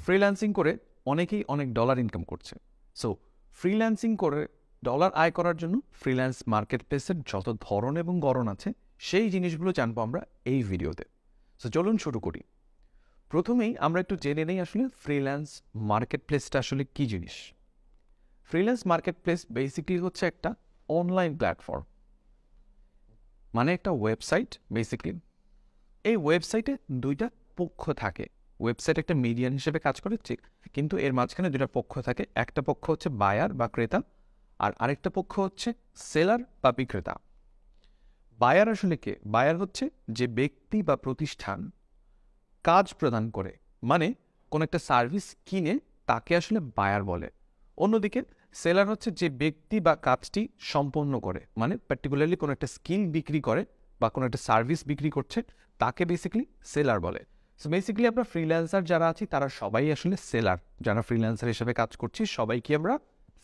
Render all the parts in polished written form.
Freelancing করে অনেকেই অনেক ডলার ইনকাম করছে। সো ফ্রিল্যান্সিং করে ডলার আয় করার জন্য ফ্রিল্যান্স মার্কেট প্লেসের যত ধরন এবং গড়ন আছে সেই জিনিসগুলো জানবো আমরা এই ভিডিওতে। সো চলুন শুরু করি। প্রথমেই আমরা একটু জেনে নেই আসলে ফ্রিল্যান্স মার্কেট প্লেসটা আসলে কী জিনিস। ফ্রিল্যান্স মার্কেট প্লেস বেসিক্যালি হচ্ছে একটা অনলাইন প্ল্যাটফর্ম, মানে একটা ওয়েবসাইট বেসিক্যালি। এই ওয়েবসাইটে দুইটা পক্ষ থাকে। ওয়েবসাইট একটা মিডিয়ান হিসেবে কাজ করে, ঠিক, কিন্তু এর মাঝখানে দুটা পক্ষ থাকে। একটা পক্ষ হচ্ছে বায়ার বা ক্রেতা, আর আরেকটা পক্ষ হচ্ছে সেলার বা বিক্রেতা। বায়ার আসলে কে? বায়ার হচ্ছে যে ব্যক্তি বা প্রতিষ্ঠান কাজ প্রদান করে, মানে কোন একটা সার্ভিস কিনে তাকে আসলে বায়ার বলে। অন্যদিকে সেলার হচ্ছে যে ব্যক্তি বা কাজটি সম্পন্ন করে, মানে পার্টিকুলারলি কোনো একটা স্কিল বিক্রি করে বা কোনো একটা সার্ভিস বিক্রি করছে, তাকে বেসিক্যালি সেলার বলে। সো বেসিক্যালি আমরা ফ্রিল্যান্সার যারা আছি তারা সবাই আসলে সেলার। যারা ফ্রিল্যান্সার হিসেবে কাজ করছি সবাই কি আমরা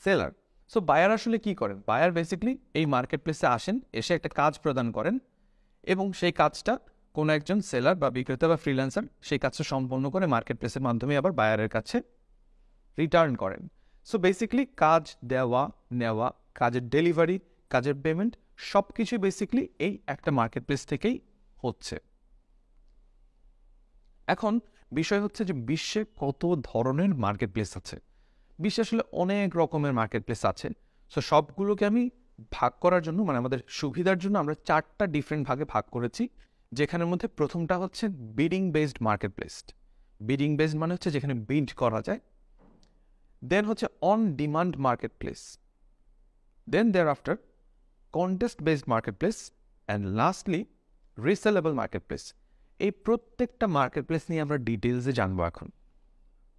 সেলার। সো বায়ার আসলে কি করেন? বায়ার বেসিক্যালি এই মার্কেট প্লেসে আসেন, এসে একটা কাজ প্রদান করেন এবং সেই কাজটা কোনো একজন সেলার বা বিক্রেতা বা ফ্রিল্যান্সার সেই কাজটা সম্পন্ন করে মার্কেট প্লেসের মাধ্যমে আবার বায়ারের কাছে রিটার্ন করেন। সো বেসিক্যালি কাজ দেওয়া নেওয়া, কাজের ডেলিভারি, কাজের পেমেন্ট সব কিছু বেসিক্যালি এই একটা মার্কেট প্লেস থেকেই হচ্ছে। এখন বিষয় হচ্ছে যে বিশ্বে কত ধরনের মার্কেট প্লেস আছে। বিশ্বে আসলে অনেক রকমের মার্কেট প্লেস আছে। সো সবগুলোকে আমি ভাগ করার জন্য, মানে আমাদের সুবিধার জন্য, আমরা 4টা ডিফারেন্ট ভাগে ভাগ করেছি। যেখানের মধ্যে প্রথমটা হচ্ছে bidding based market place. Bidding based মানে হচ্ছে যেখানে বিড করা যায়। দেন হচ্ছে on demand market place. Then thereafter contest based market place, and lastly resalable market place. এই প্রত্যেকটা মার্কেট প্লেস নিয়ে আমরা ডিটেলসে জানবো এখন।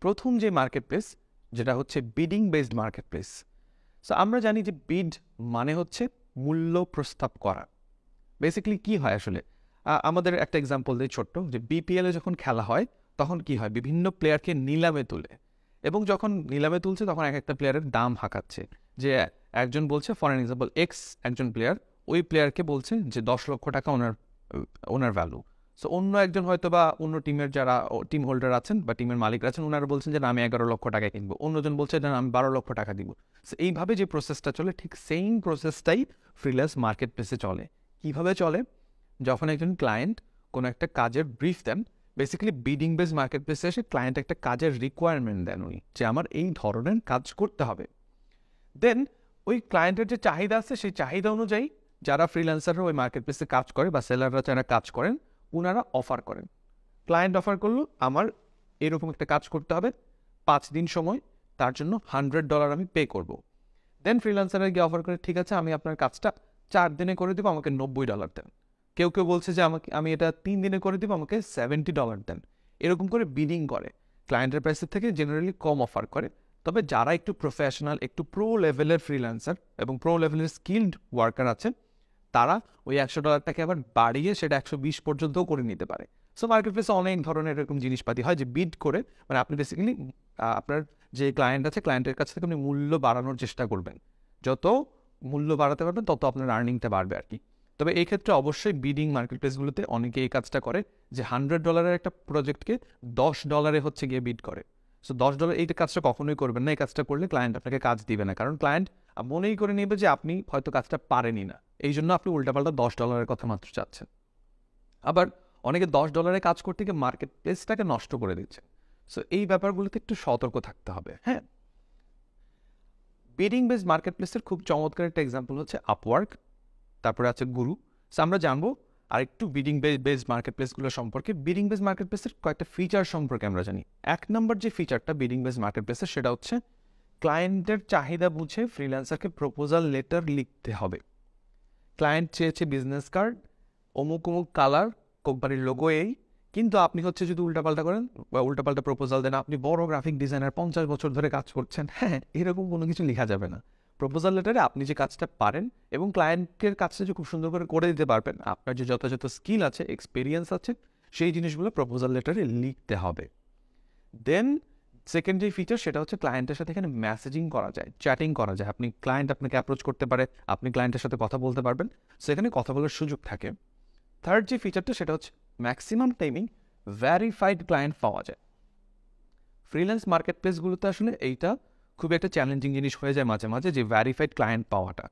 প্রথম যে মার্কেট প্লেস, যেটা হচ্ছে bidding based market place. So আমরা জানি যে বিড মানে হচ্ছে মূল্য প্রস্তাব করা। বেসিক্যালি কি হয় আসলে, আমাদের একটা এক্সাম্পল দিই ছোট্ট, যে বিপিএলে যখন খেলা হয় তখন কি হয়, বিভিন্ন প্লেয়ারকে নিলামে তুলে, এবং যখন নিলামে তুলছে তখন এক একটা প্লেয়ারের দাম হাঁকাচ্ছে। যে একজন বলছে, ফর এক্সাম্পল এক্স একজন প্লেয়ার, ওই প্লেয়ারকে বলছে যে 10 লক্ষ টাকা ওনার ভ্যালু। সো অন্য একজন হয়তো বা অন্য টিমের যারা টিম হোল্ডার আছেন বা টিমের মালিকরা আছেন, ওনারা বলছেন যে না আমি 11 লক্ষ টাকা কিনবো, অন্যজন বলছে যে না আমি 12 লক্ষ টাকা দিব। সো এইভাবে যে প্রসেসটা চলে, ঠিক সেম প্রসেসটাই ফ্রিল্যান্স মার্কেট প্লেসে চলে। কিভাবে চলে? যখন একজন ক্লায়েন্ট কোনো একটা কাজের ব্রিফ দেন, বেসিক্যালি বিডিং বেস মার্কেট প্লেসে এসে ক্লায়েন্ট একটা কাজের রিকোয়ারমেন্ট দেন উনি, যে আমার এই ধরনের কাজ করতে হবে। দেন ওই ক্লায়েন্টের যে চাহিদা আছে সেই চাহিদা অনুযায়ী যারা ফ্রিল্যান্সাররা ওই মার্কেট প্লেসে কাজ করে বা সেলাররা যারা কাজ করেন, ওনারা অফার করেন। ক্লায়েন্ট অফার করলো আমার এরকম একটা কাজ করতে হবে, 5 দিন সময়, তার জন্য $100 আমি পে করব। দেন ফ্রিল্যান্সাররা গিয়ে অফার করে, ঠিক আছে আমি আপনার কাজটা 4 দিনে করে দেবো, আমাকে $90 দেন। কেউ কেউ বলছে যে আমি এটা 3 দিনে করে দেবো, আমাকে $70 দেন। এরকম করে বিডিং করে, ক্লায়েন্টের প্রাইসের থেকে জেনারেলি কম অফার করে। তবে যারা একটু প্রফেশনাল, একটু প্রো লেভেলের ফ্রিল্যান্সার এবং প্রো লেভেলের স্কিলড ওয়ার্কার আছেন, তারা ওই $100টাকে আবার বাড়িয়ে সেটা 120 পর্যন্তও করে নিতে পারে। সো মার্কেট প্লেসে অনেক ধরনের এরকম জিনিসপাতি হয় যে বিড করে, মানে আপনি বেসিক্যালি আপনার যে ক্লায়েন্ট আছে ক্লায়েন্টের কাছ থেকে আপনি মূল্য বাড়ানোর চেষ্টা করবেন। যত মূল্য বাড়াতে পারবেন তত আপনার আর্নিংটা বাড়বে আর কি। তবে এই ক্ষেত্রে অবশ্যই বিডিং মার্কেট প্লেসগুলোতে অনেকে এই কাজটা করে যে $100 একটা প্রজেক্টকে $10 হচ্ছে গিয়ে বিড করে। সো $10 এই কাজটা কখনোই করবেন না। এই কাজটা করলে ক্লায়েন্ট আপনাকে কাজ দিবে না, কারণ ক্লায়েন্ট মনেই করে নেবে যে আপনি হয়তো কাজটা পারেনই না, এই জন্য আপনি উল্টাপাল্টা $10 কথা মাত্র চাচ্ছেন। আবার অনেকে $10 কাজ করতে গিয়ে মার্কেট প্লেসটাকে নষ্ট করে দিচ্ছে। সো এই ব্যাপারগুলোতে একটু সতর্ক থাকতে হবে। হ্যাঁ, বিডিং বেস মার্কেট প্লেসের খুব চমৎকার একটা এক্সাম্পল হচ্ছে আপওয়ার্ক, তারপরে আছে গুরু। সো আমরা জানবো আর একটু বিডিং বেস মার্কেট প্লেসগুলো সম্পর্কে। বিডিং বেস মার্কেট প্লেসের কয়েকটা ফিচার সম্পর্কে আমরা জানি। 1 নম্বর যে ফিচারটা বিডিং বেস মার্কেট প্লেসের, সেটা হচ্ছে ক্লায়েন্টের চাহিদা বুঝে ফ্রিল্যান্সারকে প্রপোজাল লেটার লিখতে হবে। ক্লায়েন্ট চেয়েছে বিজনেস কার্ড, অমুক অমুক কালার, কোম্পানির লোগো এই, কিন্তু আপনি হচ্ছে যদি উল্টাপাল্টা করেন বা উল্টাপাল্টা প্রপোজাল দেন, আপনি বড় গ্রাফিক ডিজাইনার 50 বছর ধরে কাজ করছেন, হ্যাঁ এরকম কোনো কিছু লেখা যাবে না। প্রপোজাল লেটারে আপনি যে কাজটা পারেন এবং ক্লায়েন্টের কাজটা যে খুব সুন্দর করে দিতে পারবেন, আপনার যে যথাযথ স্কিল আছে, এক্সপিরিয়েন্স আছে, সেই জিনিসগুলো প্রপোজাল লেটারে লিখতে হবে। দেন সেকেন্ড যে ফিচার, সেটা হচ্ছে ক্লায়েন্টের সাথে এখানে মেসেজিং করা যায়, চ্যাটিং করা যায়। ক্লায়েন্ট আপনাকে অ্যাপ্রোচ করতে পারে, আপনি ক্লায়েন্টের সাথে কথা বলতে পারবেন, সেখানে কথা বলার সুযোগ থাকে। থার্ড যে ফিচারটা, সেটা হচ্ছে ম্যাক্সিমাম টাইমিং ভ্যারিফাইড ক্লায়েন্ট পাওয়া যায়। ফ্রিল্যান্স মার্কেট প্লেসগুলোতে আসলে এইটা খুবই একটা চ্যালেঞ্জিং জিনিস হয়ে যায় মাঝে মাঝে, যে ভ্যারিফাইড ক্লায়েন্ট পাওয়াটা।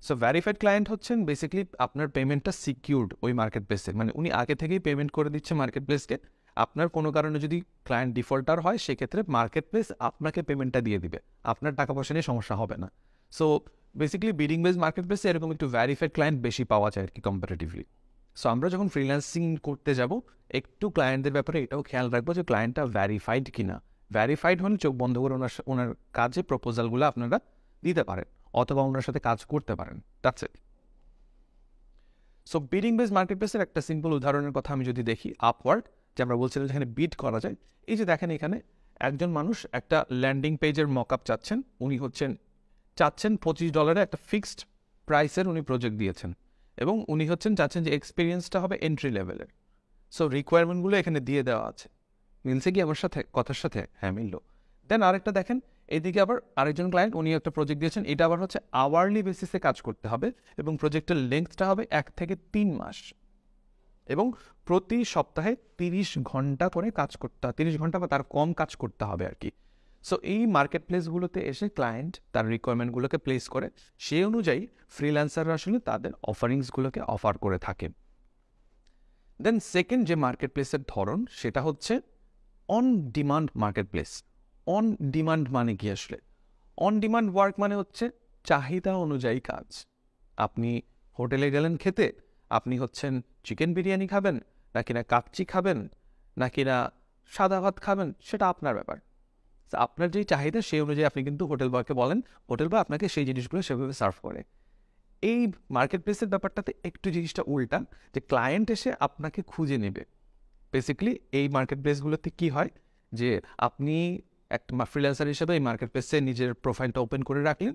সো ভ্যারিফাইড ক্লায়েন্ট হচ্ছেন বেসিক্যালি আপনার পেমেন্টটা সিকিউরড ওই মার্কেট প্লেসে, মানে উনি আগে থেকেই পেমেন্ট করে দিচ্ছে মার্কেট প্লেসকে। আপনার কোনো কারণে যদি ক্লায়েন্ট ডিফল্টার হয়, সেক্ষেত্রে মার্কেট প্লেস আপনাকে পেমেন্টটা দিয়ে দিবে, আপনার টাকা পয়সা নিয়ে সমস্যা হবে না। So basically bidding base market প্লেসে এরকম একটু ভ্যারিফাইড ক্লায়েন্ট বেশি পাওয়া যায় আর কি কম্পারেটিভলি। সো আমরা যখন ফ্রিল্যান্সিং করতে যাব, একটু ক্লায়েন্টদের ব্যাপারে এটাও খেয়াল রাখবো যে ক্লায়েন্টটা ভ্যারিফাইড কিনা। ভ্যারিফাইড হলে চোখ বন্ধ করে ওনার কাজে প্রপোজালগুলো আপনারা দিতে পারেন অথবা ওনার সাথে কাজ করতে পারেন। That's it. So bidding base market প্লেসের একটা সিম্পল উদাহরণের কথা আমি যদি দেখি, আপওয়ার্ক, যে আমরা বলছিলাম যেখানে বিড করা যায়। এই যে দেখেন এখানে একজন মানুষ একটা ল্যান্ডিং পেজের মকআপ চাচ্ছেন, উনি চাচ্ছেন $25 একটা ফিক্সড প্রাইসের উনি প্রজেক্ট দিয়েছেন, এবং উনি চাচ্ছেন যে এক্সপিরিয়েন্সটা হবে এন্ট্রি লেভেলের। সো রিকোয়ারমেন্টগুলো এখানে দিয়ে দেওয়া আছে। মিলছে কি আমার সাথে কথার সাথে? হ্যাঁ, মিলল। দেন আরেকটা দেখেন, এদিকে আবার আরেকজন ক্লায়েন্ট, উনি একটা প্রজেক্ট দিয়েছেন, এটা আবার আওয়ারলি বেসিসে কাজ করতে হবে, এবং প্রজেক্টের লেন্থটা হবে 1 থেকে 3 মাস, এবং প্রতি সপ্তাহে 30 ঘন্টা করে কাজ করতে হবে, 30 ঘন্টা বা তার কম কাজ করতে হবে আর কি। সো এই মার্কেট প্লেসগুলোতে এসে ক্লায়েন্ট তার রিকোয়ারমেন্টগুলোকে প্লেস করে, সেই অনুযায়ী ফ্রিল্যান্সাররা আসলে তাদের অফারিংসগুলোকে অফার করে থাকে। দেন সেকেন্ড যে মার্কেট প্লেসের ধরন, সেটা হচ্ছে on demand market place. On demand মানে কি আসলে? অন ডিমান্ড ওয়ার্ক মানে হচ্ছে চাহিদা অনুযায়ী কাজ। আপনি হোটেলে গেলেন খেতে, আপনি চিকেন বিরিয়ানি খাবেন, নাকি না কাচ্চি খাবেন, নাকি না সাদা ভাত খাবেন, সেটা আপনার ব্যাপার। আপনার যেই চাহিদা সেই অনুযায়ী আপনি কিন্তু হোটেল বয়কে বলেন, হোটেল বয় আপনাকে সেই জিনিসগুলো সেভাবে সার্ভ করে। এই মার্কেট প্লেসের ব্যাপারটাতে একটু জিনিসটা উল্টা, যে ক্লায়েন্ট এসে আপনাকে খুঁজে নেবে। বেসিক্যালি এই মার্কেট প্লেসগুলোতে কী হয়, যে আপনি একটা ফ্রিল্যান্সার হিসেবে এই মার্কেট প্লেসে নিজের প্রোফাইলটা ওপেন করে রাখলেন,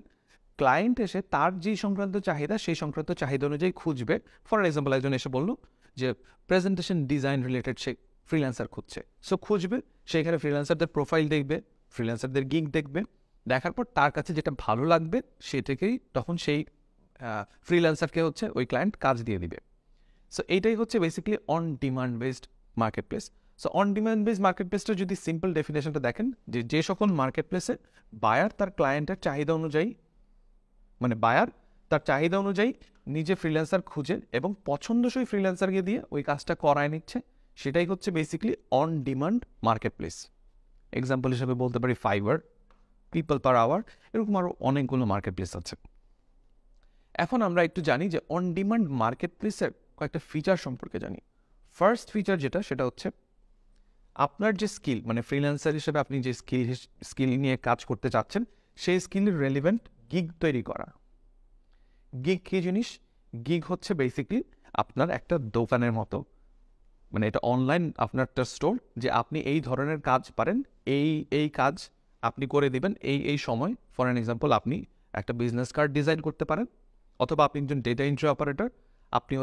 ক্লায়েন্ট এসে তার যেই সংক্রান্ত চাহিদা, সেই সংক্রান্ত চাহিদা অনুযায়ী খুঁজবে। ফর এক্সাম্পল, একজন এসে বলল যে প্রেজেন্টেশন ডিজাইন রিলেটেড সে ফ্রিল্যান্সার খুঁজছে, সো খুঁজবে, সেইখানে ফ্রিল্যান্সারদের প্রোফাইল দেখবে, ফ্রিল্যান্সারদের গিগ দেখবে, দেখার পর তার কাছে যেটা ভালো লাগবে সেটাকেই তখন সেই ফ্রিল্যান্সারকে ওই ক্লায়েন্ট কাজ দিয়ে দিবে। সো এইটাই basically on demand based market place. So on demand based মার্কেট প্লেসটা যদি সিম্পল ডেফিনেশনটা দেখেন, যে সকল মার্কেট প্লেসে বায়ার তার ক্লায়েন্টের চাহিদা অনুযায়ী, মানে বায়ার তার চাহিদা অনুযায়ী নিজে ফ্রিল্যান্সার খুঁজে এবং পছন্দসই ফ্রিল্যান্সারকে দিয়ে ওই কাজটা করায় নিচ্ছে, সেটাই basically on demand market place. Example হিসেবে বলতে পারি ফাইবার, পিপল পার আওয়ার, এরকম আরও অনেকগুলো মার্কেট প্লেস আছে। এখন আমরা একটু জানি যে অন ডিমান্ড মার্কেট প্লেসের কয়েকটা ফিচার সম্পর্কে জানি। ফার্স্ট ফিচার যেটা, সেটা আপনার যে স্কিল, মানে ফ্রিল্যান্সার হিসেবে আপনি যে স্কিল নিয়ে কাজ করতে চাচ্ছেন, সেই স্কিলের রেলিভেন্ট গিগ তৈরি করা। গিগ কী জিনিস? গিগ বেসিক্যালি আপনার একটা দোকানের মতো, মানে এটা অনলাইন আপনার একটা স্টোর, যে আপনি এই ধরনের কাজ পারেন, এই কাজ আপনি করে দিবেন এই সময়। ফর অ্যান এক্সাম্পল, আপনি একটা বিজনেস কার্ড ডিজাইন করতে পারেন, অথবা আপনি একজন ডেটা এন্ট্রি অপারেটর, আপনি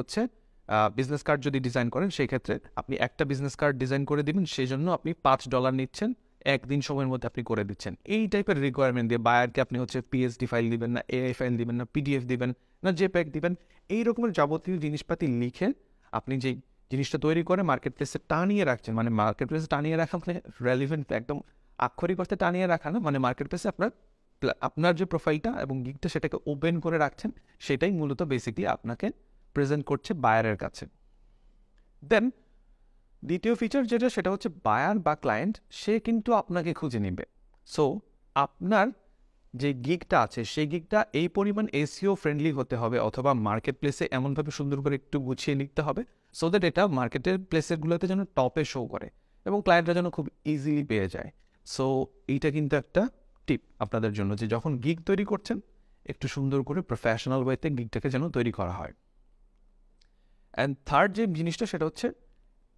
বিজনেস কার্ড যদি ডিজাইন করেন, সেই ক্ষেত্রে আপনি একটা বিজনেস কার্ড ডিজাইন করে দিবেন, সেই জন্য আপনি $5 নিচ্ছেন, একদিন সময়ের মধ্যে আপনি করে দিচ্ছেন। এই টাইপের রিকোয়ারমেন্ট দিয়ে বায়ারকে আপনি পিএসডি ফাইল দিবেন না, এআই ফাইল দিবেন না, পিডিএফ দিবেন না, জেপ্যাগ দিবেন, এই রকমের যাবতীয় জিনিসপাতি লিখে আপনি যেই জিনিসটা তৈরি করে মার্কেট প্লেসে টানিয়ে রাখছেন, মানে মার্কেট প্লেসে টানিয়ে রাখা মানে রেলিভেন্ট, একদম আক্ষরিক অর্থে টানিয়ে রাখা না, মানে মার্কেট প্লেসে আপনার যে প্রোফাইলটা এবং গিগটা সেটাকে ওপেন করে রাখছেন, সেটাই মূলত বেসিক্যালি আপনাকে প্রেজেন্ট করছে বায়ারের কাছে। দেন দ্বিতীয় ফিচার যেটা, সেটা বায়ার বা ক্লায়েন্ট সে কিন্তু আপনাকে খুঁজে নেবে। সো আপনার যে গিগটা আছে, সেই গিগটা এই পরিমাণ এসইও ফ্রেন্ডলি হতে হবে, অথবা মার্কেট প্লেসে এমনভাবে সুন্দর করে একটু গুছিয়ে লিখতে হবে, সো দ্যাট এটা মার্কেটের প্লেসেরগুলোতে যেন টপে শো করে এবং ক্লায়েন্টরা যেন খুব ইজিলি পেয়ে যায়। সো এইটা কিন্তু একটা টিপ আপনাদের জন্য, যে যখন গিগ তৈরি করছেন, একটু সুন্দর করে প্রফেশনাল ওয়েতে গিগটাকে যেন তৈরি করা হয়। অ্যান্ড থার্ড যে জিনিসটা, সেটা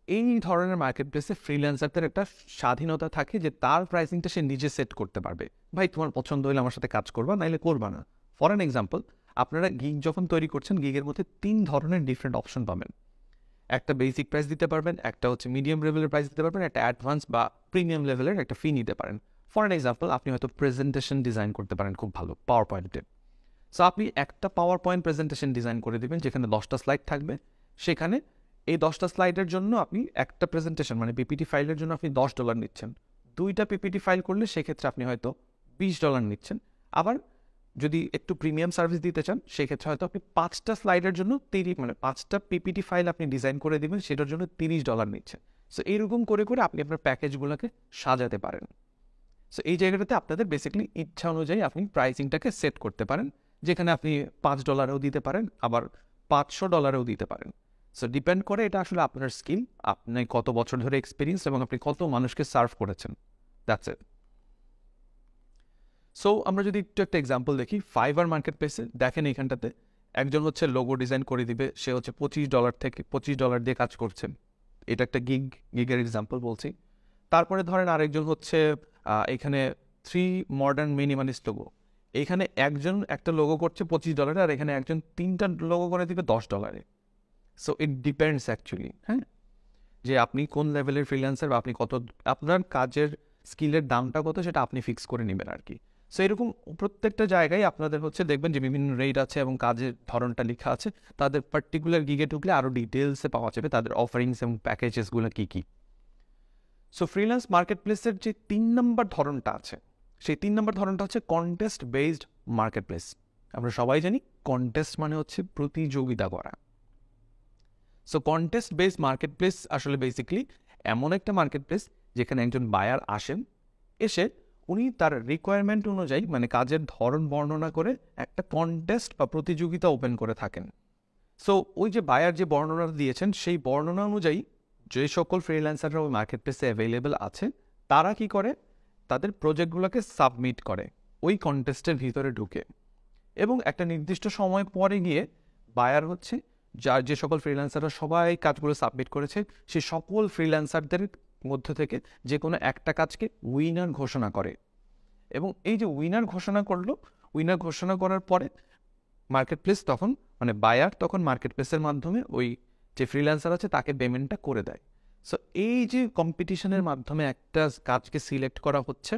এই ধরনের মার্কেট প্লেসে ফ্রিল্যান্সারদের একটা স্বাধীনতা থাকে, যে তার প্রাইসিংটা সে নিজে সেট করতে পারবে। ভাই, তোমার পছন্দ হলে আমার সাথে কাজ করবা, নাইলে করবা না। ফর অ্যান এক্সাম্পল, আপনারা গিগ যখন তৈরি করছেন, গিগের মধ্যে 3 ধরনের ডিফারেন্ট অপশন পাবেন। একটা বেসিক প্রাইস দিতে পারবেন, একটা মিডিয়াম লেভেলের প্রাইস দিতে পারবেন, একটা অ্যাডভান্স বা প্রিমিয়াম লেভেলের একটা ফি নিতে পারেন। ফর অ্যান এক্সাম্পল, আপনি হয়তো প্রেজেন্টেশন ডিজাইন করতে পারেন খুব ভালো পাওয়ার পয়েন্টে। সো আপনি একটা পাওয়ার পয়েন্ট প্রেজেন্টেশন ডিজাইন করে দেবেন, যেখানে 10টা স্লাইড থাকবে। সেখানে এই 10টা স্লাইডের জন্য আপনি একটা প্রেজেন্টেশন, মানে পিপিটি ফাইলের জন্য আপনি $10 নিচ্ছেন। 2টা পিপিটি ফাইল করলে সেক্ষেত্রে আপনি হয়তো $20 নিচ্ছেন। আবার যদি একটু প্রিমিয়াম সার্ভিস দিতে চান সেক্ষেত্রে হয়তো আপনি 5টা স্লাইডের জন্য 5টা পিপিটি ফাইল আপনি ডিজাইন করে দিবেন, সেটার জন্য $30 নিচ্ছেন। সো এইরকম করে করে আপনি আপনার প্যাকেজগুলোকে সাজাতে পারেন। সো এই জায়গাটাতে আপনাদের বেসিক্যালি ইচ্ছা অনুযায়ী আপনি প্রাইসিংটাকে সেট করতে পারেন, যেখানে আপনি $5 দিতে পারেন, আবার $500 দিতে পারেন। সো ডিপেন্ড করে এটা আসলে আপনার স্কিল, আপনি কত বছর ধরে এক্সপিরিয়েন্স এবং আপনি কত মানুষকে সার্ভ করেছেন, দ্যাটস ইট। সো আমরা যদি একটু একটা এক্সাম্পল দেখি ফাইবার মার্কেট প্লেসে, দেখেন এখানটাতে একজন হচ্ছে লোগো ডিজাইন করে দিবে, সে হচ্ছে $25 দিয়ে কাজ করছেন। এটা একটা গিগের এক্সাম্পল বলছি। তারপরে ধরেন আরেকজন হচ্ছে এখানে 3 মডার্ন মিনিমালিস্ট লোগো, এখানে একজন একটা লোগো করছে $25 আর এখানে একজন 3টা লোগো করে দিবে $10। সো ইট ডিপেন্ডস অ্যাকচুয়ালি, হ্যাঁ, যে আপনি কোন লেভেলের ফ্রিল্যান্সার বা আপনি কত, আপনার কাজের স্কিলের দামটা কত সেটা আপনি ফিক্স করে নেবেন আর কি। সো এরকম প্রত্যেকটা জায়গায় আপনাদের হচ্ছে দেখবেন যে বিভিন্ন রেট আছে এবং কাজের ধরনটা লেখা আছে, তাদের পার্টিকুলার গিগে ঢুকলে আরও ডিটেলসে পাওয়া যাবে তাদের অফারিংস এবং প্যাকেজেসগুলো কী কী। সো ফ্রিল্যান্স মার্কেট প্লেসের যে 3 নম্বর ধরনটা আছে, সেই 3 নম্বর ধরনটা হচ্ছে কন্টেস্ট বেসড মার্কেট প্লেস। আমরা সবাই জানি কন্টেস্ট মানে হচ্ছে প্রতিযোগিতা করা। So contest based market place আসলে বেসিক্যালি এমন একটা মার্কেট প্লেস যেখানে একজন বায়ার আসেন, এসে উনি তার রিকোয়ারমেন্ট অনুযায়ী মানে কাজের ধরন বর্ণনা করে একটা কন্টেস্ট বা প্রতিযোগিতা ওপেন করে থাকেন। সো ওই যে বায়ার যে বর্ণনা দিয়েছেন সেই বর্ণনা অনুযায়ী যে সকল ফ্রিল্যান্সাররা ওই মার্কেট প্লেসে অ্যাভেলেবেল আছে তারা কি করে, তাদের প্রজেক্টগুলোকে সাবমিট করে ওই কন্টেস্টের ভিতরে ঢুকে, এবং একটা নির্দিষ্ট সময় পরে গিয়ে বায়ার হচ্ছে যার যে সকল ফ্রিল্যান্সাররা সবাই কাজগুলো সাবমিট করেছে সেই সকল ফ্রিল্যান্সারদের মধ্য থেকে যে কোনো একটা কাজকে উইনার ঘোষণা করে। এবং এই যে উইনার ঘোষণা করলো, উইনার ঘোষণা করার পরে মার্কেট প্লেস তখন মানে বায়ার তখন মার্কেট প্লেসের মাধ্যমে ওই যে ফ্রিল্যান্সার আছে তাকে পেমেন্টটা করে দেয়। সো এই যে কম্পিটিশনের মাধ্যমে একটা কাজকে সিলেক্ট করা হচ্ছে,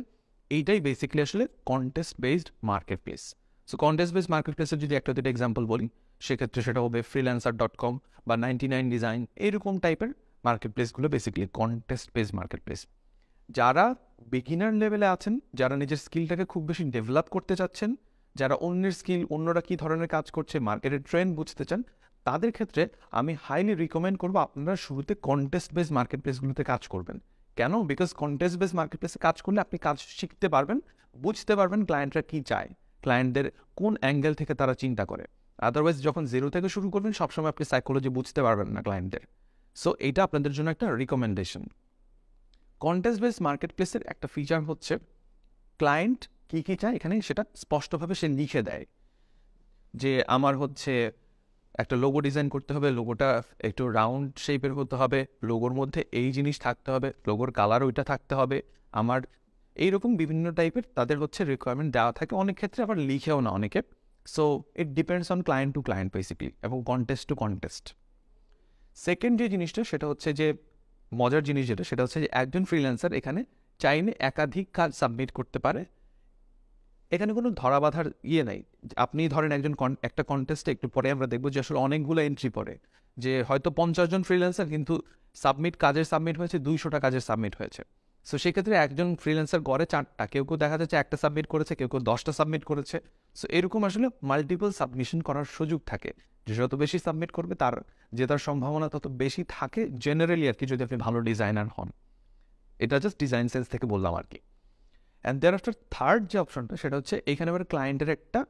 এইটাই বেসিক্যালি আসলে contest based market place. So contest based market প্লেসের যদি একটা দুটো এক্সাম্পল বলি সেক্ষেত্রে সেটা হবে freelancer.com বা 99 ডিজাইন, এরকম টাইপের মার্কেট প্লেসগুলো basically contest based market place. যারা বিগিনার লেভেলে আছেন, যারা নিজের স্কিলটাকে খুব বেশি ডেভেলপ করতে চাচ্ছেন, যারা অন্যের স্কিল অন্যরা কী ধরনের কাজ করছে মার্কেটের ট্রেন্ড বুঝতে চান, তাদের ক্ষেত্রে আমি হাইলি রিকমেন্ড করবো আপনারা শুরুতে কন্টেস্ট বেসড মার্কেট প্লেসগুলোতে কাজ করবেন। কেন? বিকজ কন্টেস্ট বেসড মার্কেট প্লেসে কাজ করলে আপনি কাজ শিখতে পারবেন, বুঝতে পারবেন ক্লায়েন্টরা কী চায়, ক্লায়েন্টদের কোন অ্যাঙ্গেল থেকে তারা চিন্তা করে। আদারওয়াইজ যখন জিরো থেকে শুরু করবেন সবসময় আপনি সাইকোলজি বুঝতে পারবেন না ক্লায়েন্টদের। সো এইটা আপনাদের জন্য একটা রিকমেন্ডেশন। কন্টেস্ট বেসড মার্কেট প্লেসের একটা ফিচার হচ্ছে ক্লায়েন্ট কী কী চায় এখানে সেটা স্পষ্টভাবে সে লিখে দেয়, যে আমার হচ্ছে একটা লোগো ডিজাইন করতে হবে, লোগোটা একটু রাউন্ড শেপের হতে হবে, লোগোর মধ্যে এই জিনিস থাকতে হবে, লোগোর কালার ওইটা থাকতে হবে, আমার এইরকম বিভিন্ন টাইপের তাদের হচ্ছে রিকোয়ারমেন্ট দেওয়া থাকে, অনেক ক্ষেত্রে আবার লিখেও না অনেকে। So it depends on client to client basically এবং কন্টেস্ট টু কন্টেস্ট। সেকেন্ড যে জিনিসটা সেটা হচ্ছে যে মজার জিনিস যেটা সেটা হচ্ছে যে একজন ফ্রিল্যান্সার এখানে চাইলে একাধিক কাজ সাবমিট করতে পারে, এখানে কোনো ধরা বাঁধার ইয়ে নাই। আপনি ধরেন একজন একটা কন্টেস্টে একটু পরে আমরা দেখবো যে আসলে অনেকগুলো এন্ট্রি পড়ে, যে হয়তো 50 জন ফ্রিল্যান্সার কিন্তু কাজের সাবমিট হয়েছে 200টা কাজের সাবমিট হয়েছে। সো সেক্ষেত্রে একজন ফ্রিল্যান্সার গড়ে 4টা, কেউ কেউ দেখা যাচ্ছে একটা সাবমিট করেছে, কেউ কেউ 10টা সাবমিট করেছে। সো এরকম আসলে মাল্টিপল সাবমিশন করার সুযোগ থাকে, যে যত বেশি সাবমিট করবে তার জেতার সম্ভাবনা তত বেশি থাকে জেনারেলি আর কি, যদি আপনি ভালো ডিজাইনার হন। এটা জাস্ট ডিজাইন সেন্স থেকে বললাম আর কি। অ্যান্ড দেয়ার আফটার থার্ড যে অপশনটা সেটা হচ্ছে এখানে আবার ক্লায়েন্টের একটা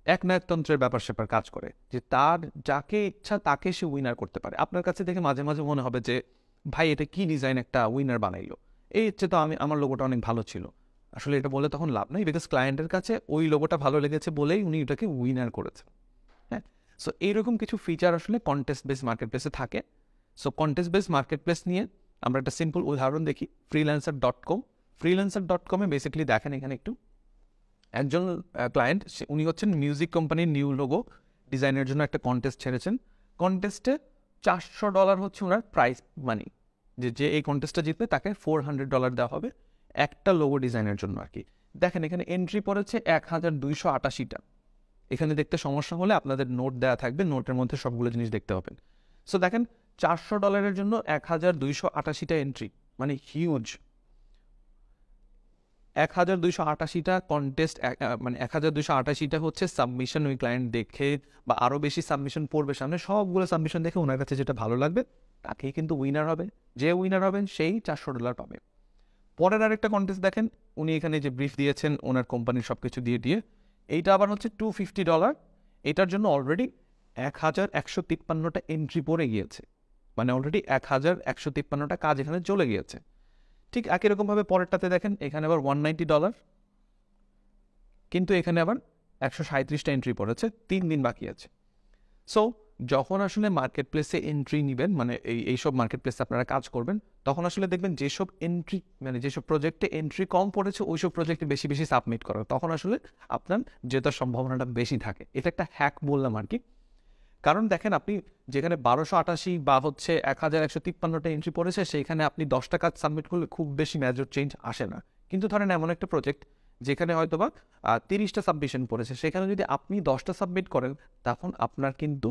একনায়কতন্ত্রের ব্যাপার স্যাপার কাজ করে, যে তার যাকে ইচ্ছা তাকে সে উইনার করতে পারে। আপনার কাছে দেখে মাঝে মাঝে মনে হবে যে ভাই এটা কি ডিজাইন একটা উইনার বানাইলো, এই হচ্ছে তো আমার লোগোটা অনেক ভালো ছিল। আসলে এটা বলে তখন লাভ নাই, বিকজ ক্লায়েন্টের কাছে ওই লোগোটা ভালো লেগেছে বলেই উনি এটাকে উইনার করেছে। হ্যাঁ, সো এইরকম কিছু ফিচার আসলে কন্টেস্ট বেস মার্কেট প্লেসে থাকে। So contest base market place নিয়ে আমরা একটা সিম্পল উদাহরণ দেখি, freelancer.com। freelancer.com-এ বেসিক্যালি দেখেন এখানে একটু একজন ক্লায়েন্ট, উনি হচ্ছেন মিউজিক কোম্পানির নিউ লোগো ডিজাইনের জন্য একটা কন্টেস্ট ছেড়েছেন। কন্টেস্টে $400 হচ্ছে ওনার প্রাইস মানি, যে এই কন্টেস্টটা জিতবে তাকে $400 দেওয়া হবে একটা লোগো ডিজাইনের জন্য আর কি। দেখেন এখানে এন্ট্রি পড়েছে 1288টা। এখানে দেখতে সমস্যা হলে আপনাদের নোট দেওয়া থাকবে, নোটের মধ্যে সবগুলো জিনিস দেখতে পাবেন। সো দেখেন $400 জন্য 1288টা এন্ট্রি, মানে হিউজ। 1288টা কন্টেস্ট, মানে 1288টা হচ্ছে সাবমিশন ওই ক্লায়েন্ট দেখে বা আরও বেশি সাবমিশন পড়বে সামনে, সবগুলো সাবমিশন দেখে ওনার কাছে যেটা ভালো লাগবে তাকেই কিন্তু উইনার হবে। যে উইনার হবেন সেই $400 পাবে। পরের আরেকটা কন্টেস্ট দেখেন, উনি এখানে যে ব্রিফ দিয়েছেন ওনার কোম্পানির সব কিছু দিয়ে এইটা আবার হচ্ছে $250। এটার জন্য অলরেডি 1153টা এন্ট্রি পড়ে গিয়েছে, মানে অলরেডি 1153টা কাজ এখানে চলে গিয়েছে। ঠিক একই রকমভাবে পরেরটাতে দেখেন, এখানে আবার $190, কিন্তু এখানে আবার 137টা এন্ট্রি পড়েছে, 3 দিন বাকি আছে। সো যখন আসলে মার্কেট প্লেসে এন্ট্রি নেবেন, মানে এইসব মার্কেট প্লেসে আপনারা কাজ করবেন, তখন আসলে দেখবেন যেসব এন্ট্রি, মানে যেসব প্রজেক্টে এন্ট্রি কম পড়েছে ওইসব প্রজেক্টে বেশি বেশি সাবমিট করা, তখন আসলে আপনার জেতার সম্ভাবনাটা বেশি থাকে। এটা একটা হ্যাক বললাম আর কি। কারণ দেখেন, আপনি যেখানে 1288 বা হচ্ছে 1153টা এন্ট্রি পড়েছে, সেইখানে আপনি 10টা কাজ সাবমিট করলে খুব বেশি মেজর চেঞ্জ আসে না। কিন্তু ধরেন এমন একটা প্রজেক্ট যেখানে হয়তো বা 30টা সাবমিশন পড়েছে, সেখানে যদি আপনি 10টা সাবমিট করেন, তখন আপনার কিন্তু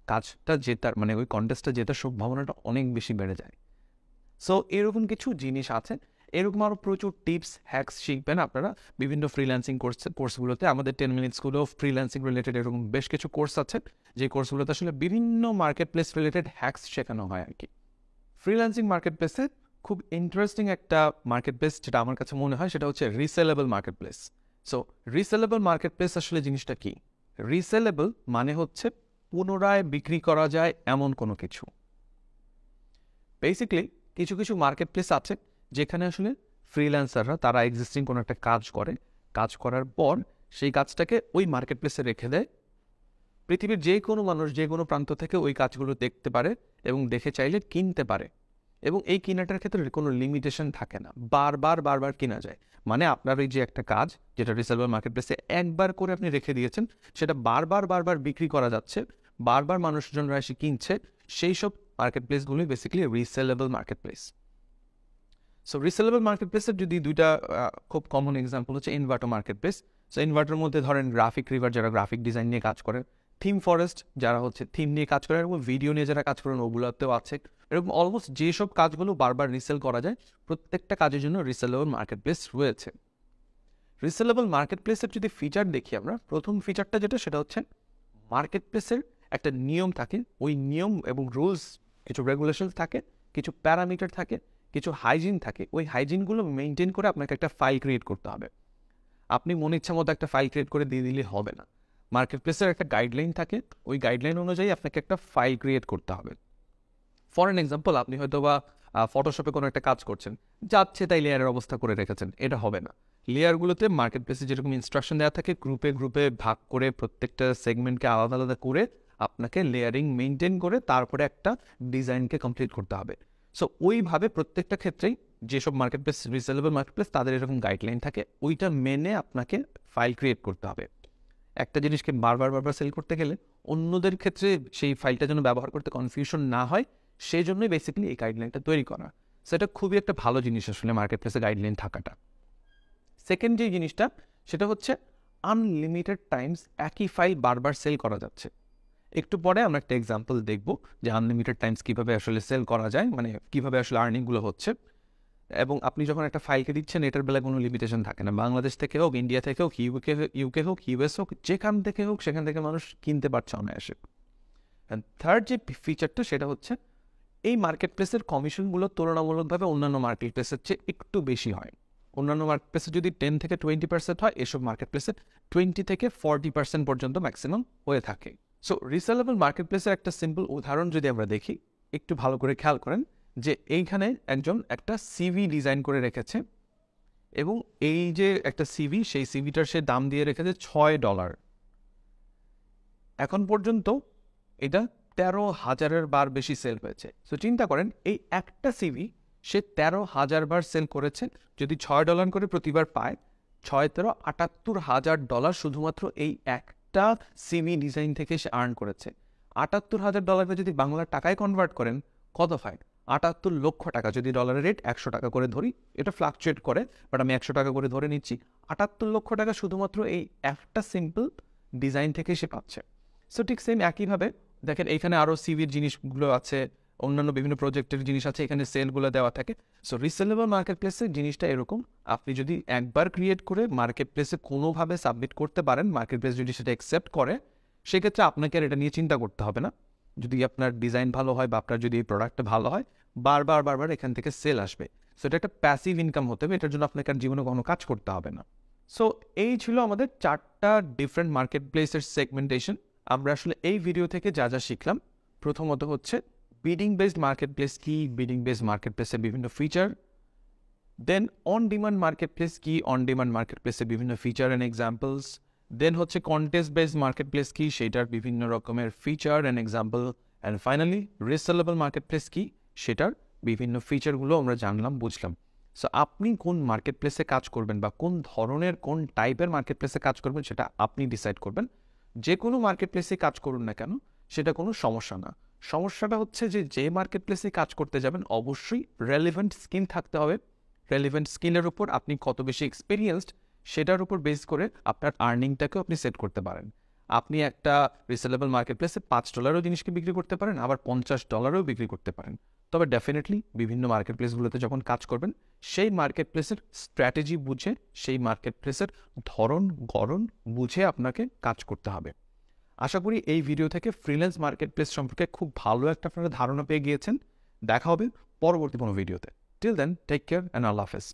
কাজটা জেতার, মানে ওই কন্টেস্টটা জেতার সম্ভাবনাটা অনেক বেশি বেড়ে যায়। সো এরকম কিছু জিনিস আছে, এরকম আরও প্রচুর টিপস হ্যাকস শিখবেন আপনারা বিভিন্ন ফ্রিল্যান্সিং কোর্সগুলোতে। আমাদের 10 মিনিটসগুলো ফ্রিল্যান্সিং রিলেটেড এরকম বেশ কিছু কোর্স আছে, যে কোর্সগুলোতে আসলে বিভিন্ন মার্কেট প্লেস রিলেটেড হ্যাকস শেখানো হয় আর কি। ফ্রিল্যান্সিং মার্কেট প্লেসে খুব ইন্টারেস্টিং একটা মার্কেট প্লেস যেটা আমার কাছে মনে হয়, সেটা হচ্ছে resellable market place. So resellable market place আসলে জিনিসটা কি? রিসেলেবল মানে হচ্ছে পুনরায় বিক্রি করা যায় এমন কোনো কিছু। বেসিক্যালি কিছু কিছু মার্কেট প্লেস আছে যেখানে আসলে ফ্রিল্যান্সাররা তারা এক্সিস্টিং কোনো একটা কাজ করে, কাজ করার পর সেই কাজটাকে ওই মার্কেট প্লেসে রেখে দেয়। পৃথিবীর যে কোনো মানুষ যে কোনো প্রান্ত থেকে ওই কাজগুলো দেখতে পারে এবং দেখে চাইলে কিনতে পারে, এবং এই কেনাটার ক্ষেত্রে কোনো লিমিটেশন থাকে না, বারবার বারবার কেনা যায়। মানে আপনার এই যে একটা কাজ যেটা রিসেলেবল মার্কেট প্লেসে একবার করে আপনি রেখে দিয়েছেন, সেটা বারবার বারবার বিক্রি করা যাচ্ছে, বারবার মানুষজনরা এসে কিনছে, সেই সব মার্কেট প্লেসগুলোই basically resellable market place. So resellable মার্কেট প্লেসের যদি দুইটা খুব কমন এক্সাম্পল হচ্ছে ইনভার্টো মার্কেট প্লেস। সো ইনভার্টোর মধ্যে ধরেন গ্রাফিক রিভার যারা গ্রাফিক ডিজাইন নিয়ে কাজ করেন, থিম ফরেস্ট যারা হচ্ছে থিম নিয়ে কাজ করেন এবং ভিডিও নিয়ে যারা কাজ করেন ওগুলোতেও আছে। এরকম অলমোস্ট যেসব কাজগুলো বারবার রিসেল করা যায় প্রত্যেকটা কাজের জন্য রিসেলেবল মার্কেট প্লেস রয়েছে। রিসেলেবল মার্কেট প্লেসের যদি ফিচার দেখি আমরা, প্রথম ফিচারটা যেটা সেটা হচ্ছে মার্কেট প্লেসের একটা নিয়ম থাকে, ওই নিয়ম এবং রুলস, কিছু রেগুলেশন থাকে, কিছু প্যারামিটার থাকে, কিছু হাইজিন থাকে। ওই হাইজিনগুলো মেনটেন করে আপনাকে একটা ফাইল ক্রিয়েট করতে হবে। আপনি মনে ইচ্ছা মতো একটা ফাইল ক্রিয়েট করে দিয়ে দিলে হবে না। মার্কেট প্লেসের একটা গাইডলাইন থাকে, ওই গাইডলাইন অনুযায়ী আপনাকে একটা ফাইল ক্রিয়েট করতে হবে। ফর এন এক্সাম্পল, আপনি হয়তো বা ফটোশপে কোনো একটা কাজ করছেন, যাচ্ছে তাই লেয়ারের অবস্থা করে রেখেছেন, এটা হবে না। লেয়ারগুলোতে মার্কেট প্লেসে যেরকম ইনস্ট্রাকশন দেওয়া থাকে, গ্রুপে গ্রুপে ভাগ করে প্রত্যেকটা সেগমেন্টকে আলাদা আলাদা করে আপনাকে লেয়ারিং মেনটেন করে তারপরে একটা ডিজাইনকে কমপ্লিট করতে হবে। সো ওইভাবে প্রত্যেকটা ক্ষেত্রেই যেসব market place resellable market place তাদের এরকম গাইডলাইন থাকে, ওইটা মেনে আপনাকে ফাইল ক্রিয়েট করতে হবে। একটা জিনিসকে বারবার বারবার সেল করতে গেলে অন্যদের ক্ষেত্রে সেই ফাইলটা যেন ব্যবহার করতে কনফিউশন না হয়, সেই জন্যই বেসিক্যালি এই গাইডলাইনটা তৈরি করা। সেটা খুবই একটা ভালো জিনিস আসলে মার্কেট প্লেসে গাইডলাইন থাকাটা। সেকেন্ড যে জিনিসটা সেটা হচ্ছে আনলিমিটেড টাইমস একই ফাইল বারবার সেল করা যাচ্ছে। একটু পরে আমরা একটা এক্সাম্পল দেখব যে আনলিমিটেড টাইমস কীভাবে আসলে সেল করা যায়, মানে কীভাবে আসলে আর্নিংগুলো হচ্ছে। এবং আপনি যখন একটা ফাইলকে দিচ্ছেন, এটার বেলায় কোনো লিমিটেশন থাকে না। বাংলাদেশ থেকে হোক, ইন্ডিয়া থেকে হোক, ইউকে হোক, ইউএস হোক, যেখান থেকে হোক সেখান থেকে মানুষ কিনতে পারছে অনায়াসে। অ্যান্ড থার্ড যে ফিচারটা সেটা হচ্ছে এই মার্কেট প্লেসের কমিশনগুলো তুলনামূলকভাবে অন্যান্য মার্কেট প্লেসের চেয়ে একটু বেশি হয়। অন্যান্য মার্কেট প্লেসে যদি 10 থেকে 20% হয়, এসব মার্কেট প্লেসে 20 থেকে 40% পর্যন্ত ম্যাক্সিমাম হয়ে থাকে। সো রিসেলেবল মার্কেট প্লেসের একটা সিম্পল উদাহরণ যদি আমরা দেখি, একটু ভালো করে খেয়াল করেন যে এইখানে একজন একটা সিভি ডিজাইন করে রেখেছে, এবং এই যে একটা সিভি, সেই সিভিটার সে দাম দিয়ে রেখেছে $6। এখন পর্যন্ত এটা 13,000 বার বেশি সেল হয়েছে। সো চিন্তা করেন, এই একটা সিভি সে 13,000 বার সেল করেছে। যদি $6 করে প্রতিবার পায়, 6-13-78,000 শুধুমাত্র এই একটা সিভি ডিজাইন থেকে সে আর্ন করেছে। $78,000 যদি বাংলা টাকায় কনভার্ট করেন কত হয়? 78 লক্ষ টাকা। যদি ডলারের রেট 100 টাকা করে ধরি, এটা ফ্লাকচুয়েট করে, বাট আমি 100 টাকা করে ধরে নিচ্ছি। 78 লক্ষ টাকা শুধুমাত্র এই একটা সিম্পল ডিজাইন থেকে সে পাচ্ছে। সো ঠিক সেম একইভাবে দেখেন, এইখানে আরও সিভির জিনিসগুলো আছে, অন্যান্য বিভিন্ন প্রজেক্টের জিনিস আছে, এখানে সেলগুলো দেওয়া থাকে। সো রিসেলেবল মার্কেট প্লেসে জিনিসটা এরকম, আপনি যদি একবার ক্রিয়েট করে মার্কেট প্লেসে কোনোভাবে সাবমিট করতে পারেন, মার্কেট প্লেস যদি সেটা অ্যাকসেপ্ট করে, সেক্ষেত্রে আপনাকে আর এটা নিয়ে চিন্তা করতে হবে না। যদি আপনার ডিজাইন ভালো হয় বা আপনার যদি এই প্রোডাক্টটা ভালো হয়, বারবার এখান থেকে সেল আসবে। সো এটা একটা প্যাসিভ ইনকাম হতে হবে, এটার জন্য আপনাকে আর জীবনে কোনো কাজ করতে হবে না। সো এই ছিল আমাদের 4টা ডিফারেন্ট মার্কেট প্লেসের সেগমেন্টেশন। আমরা আসলে এই ভিডিও থেকে যা যা শিখলাম, প্রথমত হচ্ছে বিডিং বেসড মার্কেট প্লেস কি, বিডিং বেসড মার্কেট প্লেসের বিভিন্ন feature, then on demand market place কি, অন ডিমান্ড মার্কেট প্লেসের বিভিন্ন ফিচার অ্যান্ড এক্সাম্পলস, দেন হচ্ছে কন্টেস্ট বেসড মার্কেট প্লেস কি, সেটার বিভিন্ন রকমের feature and example, and finally resellable market place কি, সেটার বিভিন্ন ফিচারগুলো আমরা জানলাম, বুঝলাম। সো আপনি কোন মার্কেট প্লেসে কাজ করবেন বা কোন ধরনের কোন টাইপের মার্কেট প্লেসে কাজ করবেন সেটা আপনি ডিসাইড করবেন। যে কোনো মার্কেট প্লেসে কাজ করুন না কেন, সেটা কোনো সমস্যা না। সমস্যাটা হচ্ছে যে মার্কেট প্লেসে কাজ করতে যাবেন অবশ্যই রেলিভেন্ট স্কিল থাকতে হবে। রেলিভেন্ট স্কিলের উপর আপনি কত বেশি এক্সপিরিয়েন্সড সেটার উপর বেস করে আপনার আর্নিংটাকেও আপনি সেট করতে পারেন। আপনি একটা রিসেলেবল মার্কেট প্লেসে $5 জিনিসকে বিক্রি করতে পারেন, আবার $50 বিক্রি করতে পারেন। তবে ডেফিনেটলি বিভিন্ন মার্কেট প্লেসগুলোতে যখন কাজ করবেন, সেই মার্কেট প্লেসের স্ট্র্যাটেজি বুঝে, সেই মার্কেট প্লেসের ধরন গড়ন বুঝে আপনাকে কাজ করতে হবে। আশা করি এই ভিডিও থেকে ফ্রিল্যান্স মার্কেট প্লেস সম্পর্কে খুব ভালো একটা আপনারা ধারণা পেয়ে গিয়েছেন। দেখা হবে পরবর্তী কোনো ভিডিওতে। Till then, take care and আল্লাহ হাফেজ।